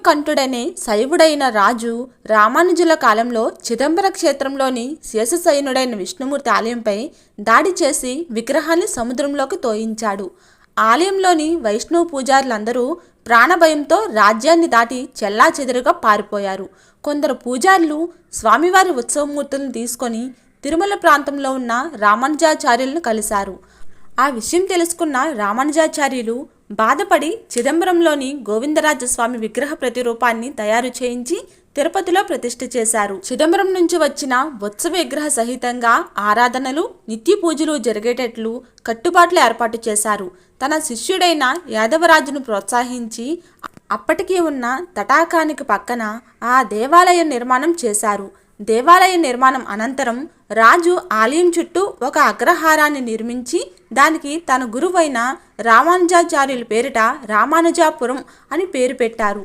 హేమకంఠుడనే శైవుడైన రాజు రామానుజుల కాలంలో చిదంబర క్షేత్రంలోని శేషశయనుడైన విష్ణుమూర్తి ఆలయంపై దాడి చేసి విగ్రహాన్ని సముద్రంలోకి తోయించాడు. ఆలయంలోని వైష్ణవ పూజారులందరూ ప్రాణభయంతో రాజ్యాన్ని దాటి చెల్లాచెదురుగా పారిపోయారు. కొందరు పూజారులు స్వామివారి ఉత్సవమూర్తులను తీసుకొని తిరుమల ప్రాంతంలో ఉన్న రామానుజాచార్యులను కలిశారు. ఆ విషయం తెలుసుకున్న రామానుజాచార్యులు బాధపడి చిదంబరంలోని గోవిందరాజస్వామి విగ్రహ ప్రతిరూపాన్ని తయారు చేయించి తిరుపతిలో ప్రతిష్ఠ చేశారు. చిదంబరం నుంచి వచ్చిన ఉత్సవ విగ్రహ సహితంగా ఆరాధనలు, నిత్య పూజలు జరిగేటట్లు కట్టుబాట్లు ఏర్పాటు చేశారు. తన శిష్యుడైన యాదవరాజును ప్రోత్సహించి అప్పటికి ఉన్న తటాకానికి పక్కన ఆ దేవాలయ నిర్మాణం చేశారు. దేవాలయ నిర్మాణం అనంతరం రాజు ఆలయం చుట్టూ ఒక అగ్రహారాన్ని నిర్మించి దానికి తన గురువైన రామానుజాచార్యుల పేరిట రామానుజాపురం అని పేరు పెట్టారు.